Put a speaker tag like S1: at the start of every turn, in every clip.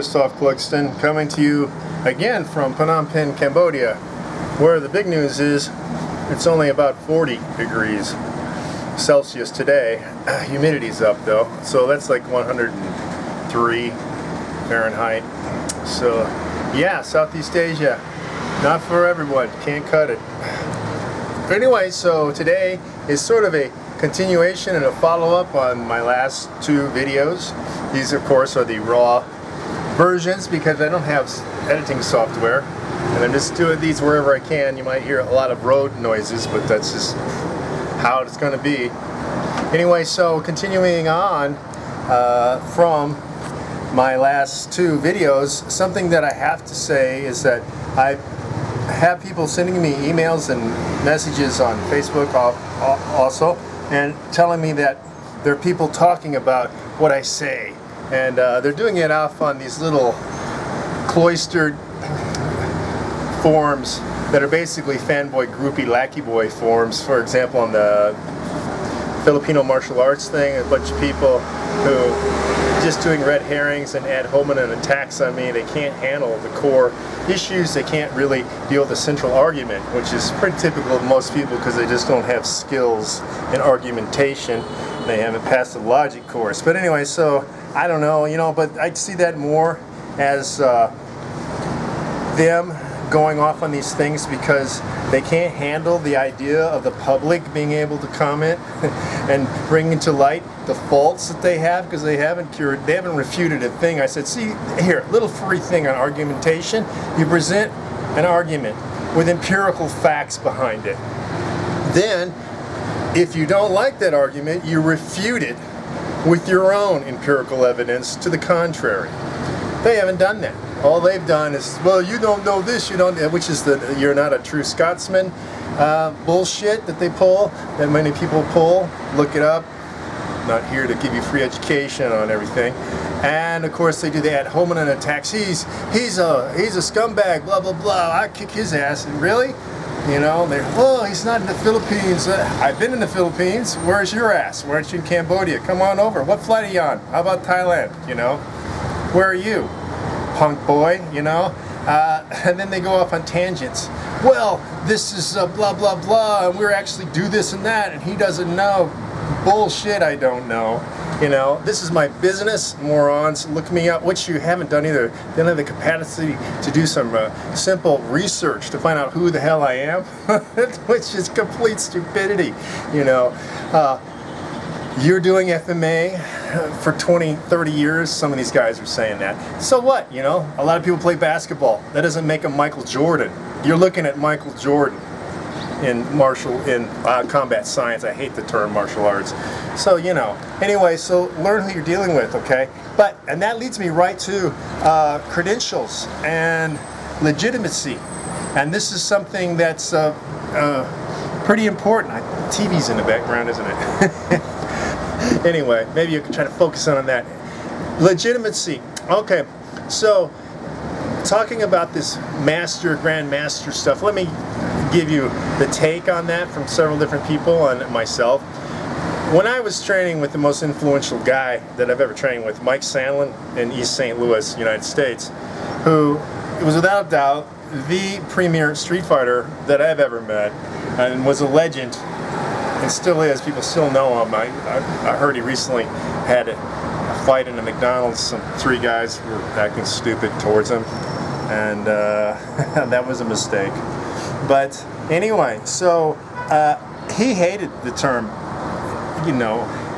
S1: Christophe Clugston coming to you again from Phnom Penh, Cambodia, where the big news is it's only about 40 degrees Celsius today. Humidity's up though, so that's like 103 Fahrenheit. So yeah, Southeast Asia, not for everyone, can't cut it. Anyway, so today is sort of a continuation and a follow-up on my last two videos. These of course are the raw versions because I don't have editing software and I'm just doing these wherever I can. You might hear a lot of road noises, but that's just how it's going to be. Anyway, so continuing on from my last two videos, something that I have to say is that I have people sending me emails and messages on Facebook also, and telling me that there are people talking about what I say, and they're doing it off on these little cloistered forums that are basically fanboy, groupie, lackey boy forums. For example, on the Filipino martial arts thing, a bunch of people who just doing red herrings and ad hominem attacks on me. They can't handle the core issues. They can't really deal with the central argument, which is pretty typical of most people because they just don't have skills in argumentation. They haven't passed the logic course. But anyway, so I don't know, but I'd see that more as them going off on these things because they can't handle the idea of the public being able to comment and bring into light the faults that they have, because they haven't refuted a thing. I said, see here, little free thing on argumentation. You present an argument with empirical facts behind it. Then, if you don't like that argument, you refute it with your own empirical evidence to the contrary. They haven't done that. All they've done is, well, you don't know this, you don't, which is the you're not a true Scotsman bullshit that they pull, that many people pull. Look it up. Not here to give you free education on everything. And of course they do the ad hominem attacks. He's a scumbag, blah blah blah. I kick his ass. And really? Oh, he's not in the Philippines. I've been in the Philippines. Where's your ass? Why aren't you in Cambodia? Come on over. What flight are you on? How about Thailand? Where are you, punk boy? And then they go off on tangents. Well, this is blah blah blah, and we're actually do this and that, and he doesn't know. Bullshit, I don't know. This is my business, morons. Look me up, which you haven't done either. They don't have the capacity to do some simple research to find out who the hell I am, which is complete stupidity. You're doing FMA for 20, 30 years. Some of these guys are saying that. So what? A lot of people play basketball. That doesn't make them Michael Jordan. You're looking at Michael Jordan in combat science. I hate the term martial arts. So, anyway, so learn who you're dealing with, okay? And that leads me right to credentials and legitimacy. And this is something that's pretty important. TV's in the background, isn't it? Anyway, maybe you can try to focus on that. Legitimacy. Okay, so talking about this Grand Master stuff, let me give you the take on that from several different people and myself. When I was training with the most influential guy that I've ever trained with, Mike Sandlin in East St. Louis, United States, who was without a doubt the premier street fighter that I've ever met and was a legend and still is. People still know him. I heard he recently had a fight in a McDonald's. Some three guys were acting stupid towards him, and that was a mistake. But anyway, so he hated the term,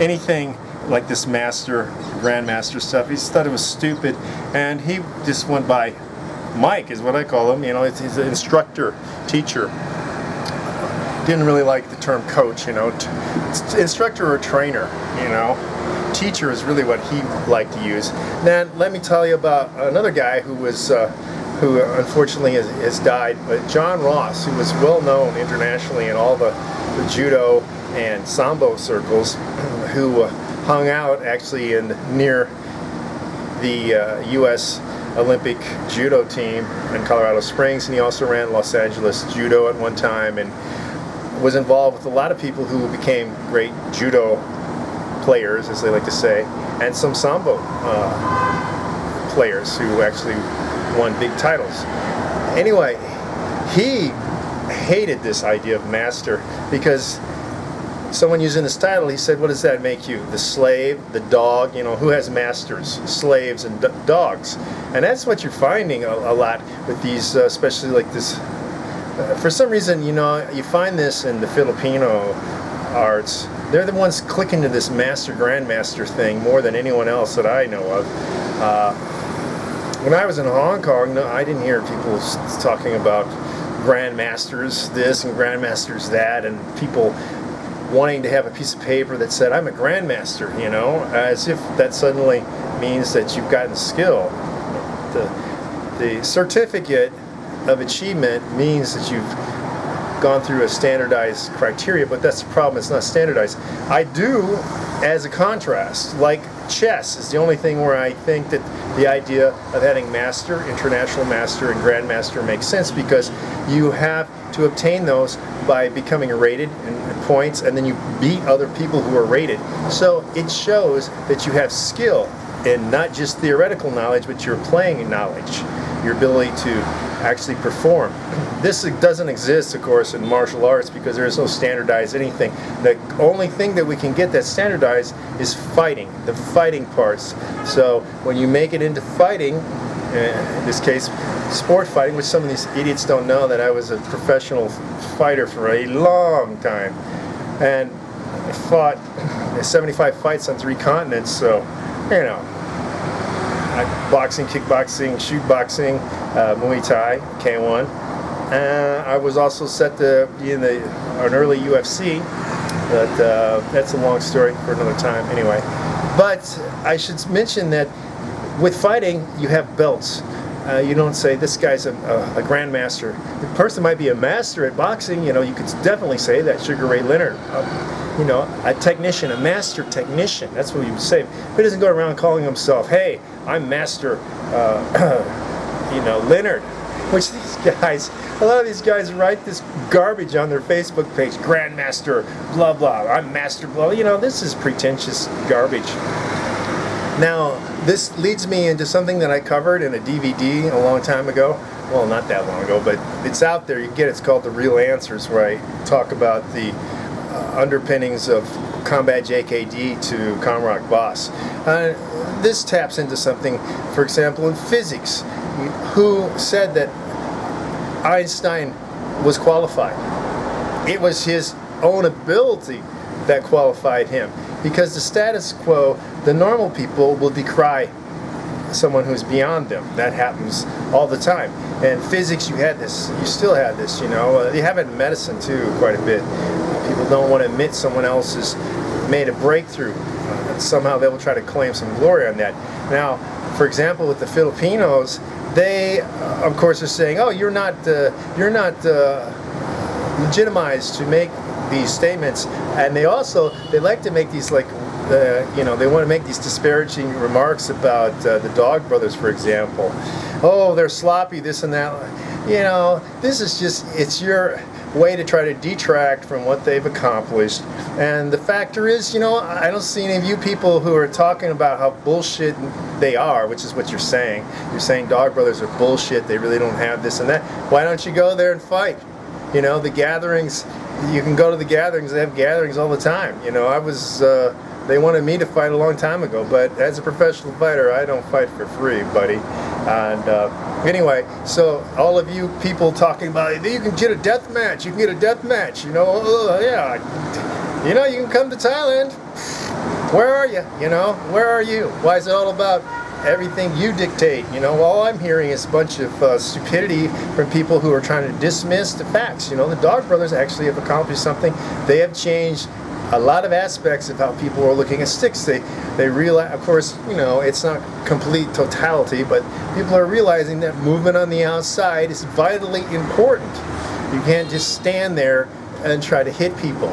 S1: anything like this grandmaster stuff. He thought it was stupid, and he just went by Mike, is what I call him. He's an instructor, teacher. Didn't really like the term coach, instructor or trainer, Teacher is really what he liked to use. Then let me tell you about another guy who unfortunately has died, but John Ross, who was well known internationally in all the judo and sambo circles, who hung out actually near the U.S. Olympic judo team in Colorado Springs, and he also ran Los Angeles Judo at one time, and was involved with a lot of people who became great judo players, as they like to say, and some sambo players who actually won big titles. Anyway, he hated this idea of master because someone using this title, he said, what does that make you? The slave, the dog, who has masters? Slaves and dogs. And that's what you're finding a lot with these, especially like this. For some reason, you find this in the Filipino arts. They're the ones clicking to this master, grandmaster thing more than anyone else that I know of. When I was in Hong Kong, no, I didn't hear people talking about grandmasters this and grandmasters that, and people wanting to have a piece of paper that said, I'm a grandmaster, as if that suddenly means that you've gotten skill. The certificate of achievement means that you've gone through a standardized criteria, but that's the problem, it's not standardized. I do, as a contrast, like chess is the only thing where I think that the idea of having master, international master, and grandmaster makes sense, because you have to obtain those by becoming rated in points, and then you beat other people who are rated. So it shows that you have skill in not just theoretical knowledge, but your playing knowledge, your ability to actually perform. This doesn't exist, of course, in martial arts because there is no standardized anything. The only thing that we can get that's standardized is fighting, the fighting parts. So when you make it into fighting, in this case, sport fighting, which some of these idiots don't know that I was a professional fighter for a long time. And I fought 75 fights on 3 continents, so, boxing, kickboxing, shoot boxing, Muay Thai, K1. I was also set to be in an early UFC, but that's a long story for another time anyway. But I should mention that with fighting, you have belts. You don't say this guy's a grandmaster. The person might be a master at boxing. You could definitely say that. Sugar Ray Leonard, a technician, a master technician. That's what you would say. But he doesn't go around calling himself, "Hey, I'm Master, Leonard." Which these guys, a lot of these guys write this garbage on their Facebook page. Grandmaster, blah blah. I'm Master, blah. This is pretentious garbage. Now, this leads me into something that I covered in a DVD a long time ago. Well, not that long ago, but it's out there. You can get it. It's called The Real Answers, where I talk about the underpinnings of Combat JKD to Comrock Boss. This taps into something, for example, in physics. Who said that Einstein was qualified? It was his own ability that qualified him. Because the status quo, the normal people will decry someone who's beyond them. That happens all the time. And physics, you had this, you still have this, you have it in medicine too, quite a bit. People don't want to admit someone else has made a breakthrough. Somehow they will try to claim some glory on that. Now, for example, with the Filipinos, they, of course, are saying, "Oh, you're not legitimized to make these statements," and they like to make these they want to make these disparaging remarks about the Dog Brothers, for example. Oh, they're sloppy, this and that. This is just, it's your way to try to detract from what they've accomplished. And the factor is, I don't see any of you people who are talking about how bullshit they are, which is what you're saying. You're saying Dog Brothers are bullshit, they really don't have this and that. Why don't you go there and fight? The gatherings, you can go to the gatherings, they have gatherings all the time. They wanted me to fight a long time ago, but as a professional fighter, I don't fight for free, buddy. And anyway, so all of you people talking about, you can get a death match, you can you can come to Thailand. Where are you? Where are you? Why is it all about everything you dictate? All I'm hearing is a bunch of stupidity from people who are trying to dismiss the facts. The Dog Brothers actually have accomplished something. They have changed a lot of aspects of how people are looking at sticks. They realize, of course, it's not complete totality, but people are realizing that movement on the outside is vitally important. You can't just stand there and try to hit people.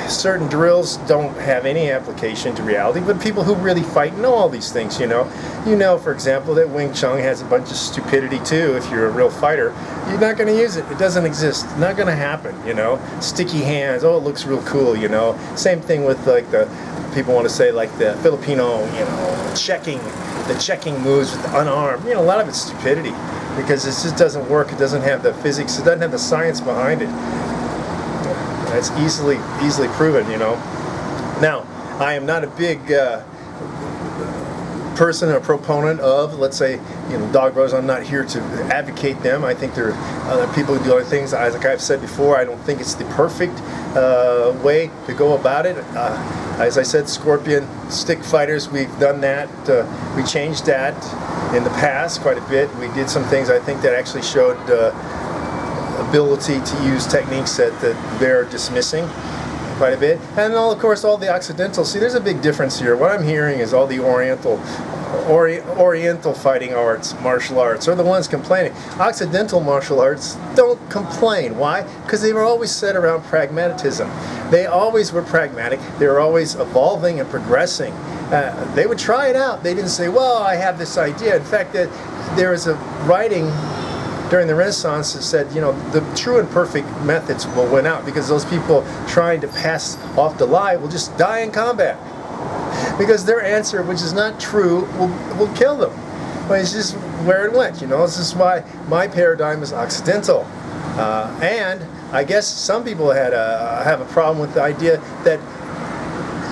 S1: Certain drills don't have any application to reality, but people who really fight know all these things, for example, that Wing Chun has a bunch of stupidity too. If you're a real fighter, you're not going to use it. It doesn't exist. Not going to happen, Sticky hands, oh, it looks real cool, Same thing with like the people want to say like the Filipino, the checking moves with the unarmed. A lot of it's stupidity because it just doesn't work. It doesn't have the physics. It doesn't have the science behind it. That's easily proven. Now, I am not a big person or proponent of, let's say, dog bros. I'm not here to advocate them. I think there are other people who do other things. Like I've said before, I don't think it's the perfect way to go about it. As I said, scorpion stick fighters, we've done that. We changed that in the past quite a bit. We did some things I think that actually showed ability to use techniques that they're dismissing quite a bit. And of course all the Occidental. See, there's a big difference here. What I'm hearing is all the Oriental fighting arts, martial arts, are the ones complaining. Occidental martial arts don't complain. Why? Because they were always set around pragmatism. They always were pragmatic. They were always evolving and progressing. They would try it out. They didn't say, well, I have this idea. In fact, there was a writing during the Renaissance that said, the true and perfect methods will win out because those people trying to pass off the lie will just die in combat. Because their answer, which is not true, will kill them. But it's just where it went, This is why my paradigm is Occidental. And I guess some people have a problem with the idea that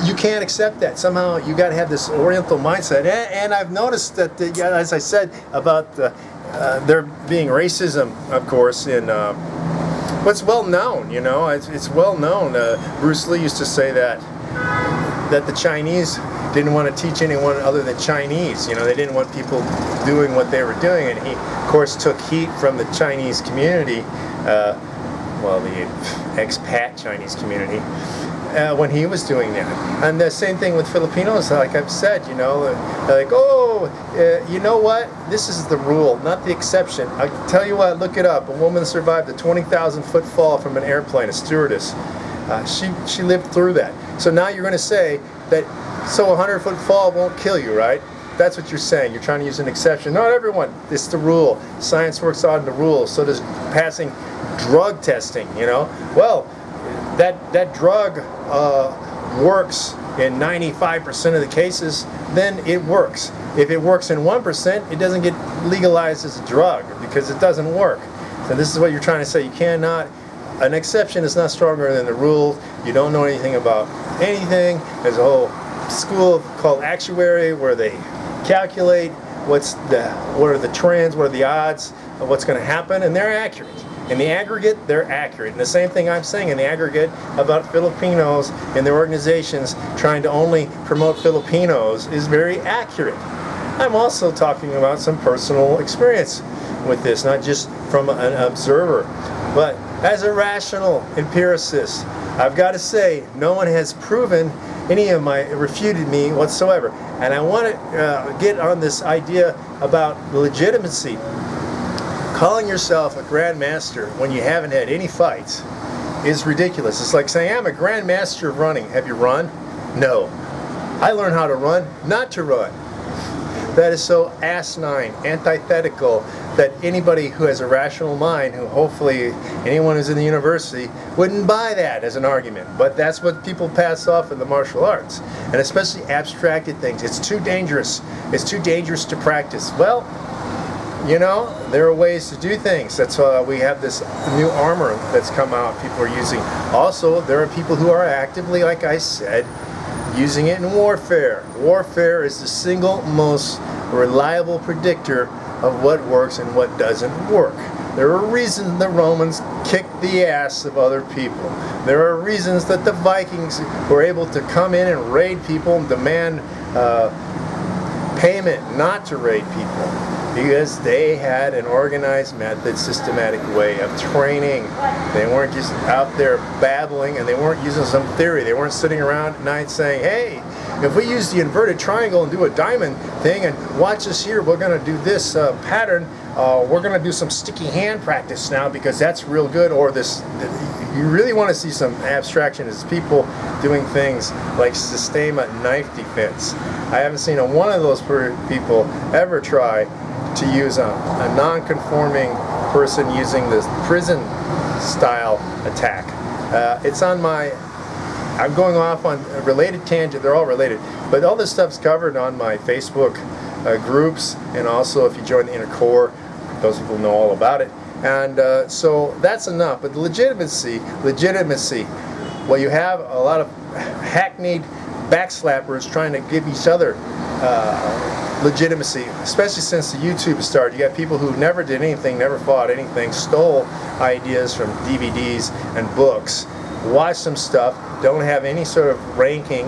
S1: you can't accept that. Somehow you got to have this Oriental mindset. And I've noticed that, as I said, about there being racism, of course, in what's well known, it's well known. Bruce Lee used to say that the Chinese didn't want to teach anyone other than Chinese. They didn't want people doing what they were doing, and he, of course, took heat from the Chinese community, the expat Chinese community, when he was doing that. And the same thing with Filipinos, like I've said, they're like, you know what? This is the rule, not the exception. I tell you what, look it up. A woman survived a 20,000-foot fall from an airplane, a stewardess. She lived through that. So now you're going to say that, so a 100-foot fall won't kill you, right? That's what you're saying. You're trying to use an exception. Not everyone. It's the rule. Science works on the rules. So does passing drug testing, Well, that drug works in 95% of the cases, then it works. If it works in 1%, it doesn't get legalized as a drug because it doesn't work. So this is what you're trying to say. You cannot. An exception is not stronger than the rule. You don't know anything about anything. There's a whole school called actuary where they calculate what are the trends, what are the odds of what's going to happen, and they're accurate. In the aggregate, they're accurate. And the same thing I'm saying in the aggregate about Filipinos and their organizations trying to only promote Filipinos is very accurate. I'm also talking about some personal experience with this, not just from an observer, but as a rational empiricist. I've got to say, no one has refuted me whatsoever. And I want to get on this idea about legitimacy. Calling yourself a grandmaster when you haven't had any fights is ridiculous. It's like saying, I'm a grandmaster of running. Have you run? No. I learned how to run, not to run. That is so asinine, antithetical, that anybody who has a rational mind, who hopefully anyone who's in the university, wouldn't buy that as an argument. But that's what people pass off in the martial arts, and especially abstracted things. It's too dangerous. It's too dangerous to practice. Well, there are ways to do things. That's why we have this new armor that's come out people are using. Also, there are people who are actively, like I said, using it in warfare. Warfare is the single most reliable predictor of what works and what doesn't work. There are reasons the Romans kicked the ass of other people. There are reasons that the Vikings were able to come in and raid people and demand payment not to raid people, because they had an organized method, systematic way of training. They weren't just out there babbling, and they weren't using some theory. They weren't sitting around at night saying, hey, if we use the inverted triangle and do a diamond thing, and watch us here, we're going to do this pattern, we're going to do some sticky hand practice now because that's real good. Or this, you really want to see some abstraction is people doing things like Systema knife defense. I haven't seen one of those people ever try to use a non-conforming person using this prison-style attack. It's on my I'm going off on a related tangent. They're all related, but all this stuff's covered on my Facebook groups, and also if you join the Inner Core, those people know all about it. And so that's enough. But the legitimacy. Well, you have a lot of hackneyed backslappers trying to give each other legitimacy, especially since the YouTube started. You got people who never did anything, never fought anything, stole ideas from DVDs and books, watched some stuff, don't have any sort of ranking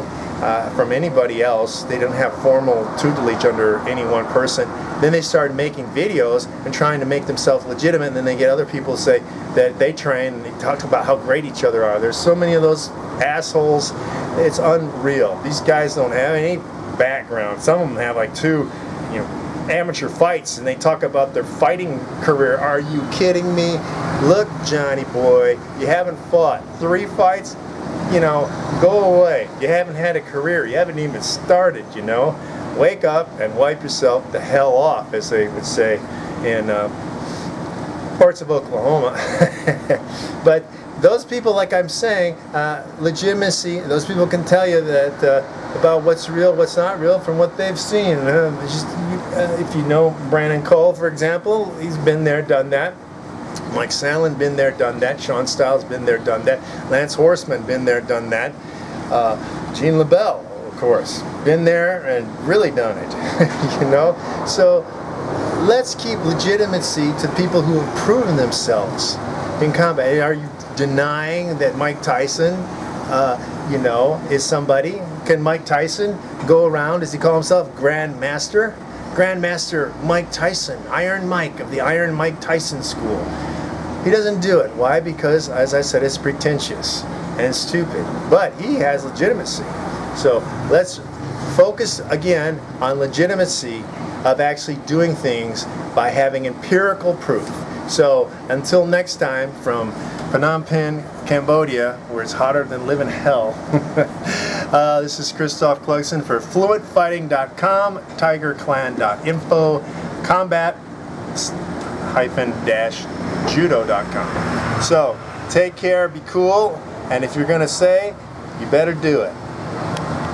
S1: from anybody else. They don't have formal tutelage under any one person. Then they started making videos and trying to make themselves legitimate, and then they get other people to say that they train and they talk about how great each other are. There's so many of those assholes. It's unreal. These guys don't have any background. Some of them have like 2, amateur fights, and they talk about their fighting career. Are you kidding me? Look, Johnny boy, you haven't fought 3 fights. Go away. You haven't had a career. You haven't even started. Wake up and wipe yourself the hell off, as they would say in parts of Oklahoma. But those people, like I'm saying, legitimacy, those people can tell you that about what's real, what's not real from what they've seen. If you know Brandon Cole, for example, he's been there, done that. Mike Sandlin, been there, done that. Sean Stiles, been there, done that. Lance Horseman, been there, done that. Gene LaBelle, of course, been there and really done it. So let's keep legitimacy to people who have proven themselves in combat. Are you denying that Mike Tyson, is somebody? Can Mike Tyson go around, does he call himself Grandmaster? Grandmaster Mike Tyson, Iron Mike of the Iron Mike Tyson School. He doesn't do it. Why? Because, as I said, it's pretentious and stupid. But he has legitimacy. So let's focus again on legitimacy of actually doing things by having empirical proof. So until next time, from Phnom Penh, Cambodia, where it's hotter than living hell, this is Christophe Clugston for fluentfighting.com, tigerclan.info, combat-judo.com. So take care, be cool, and if you're going to say, you better do it.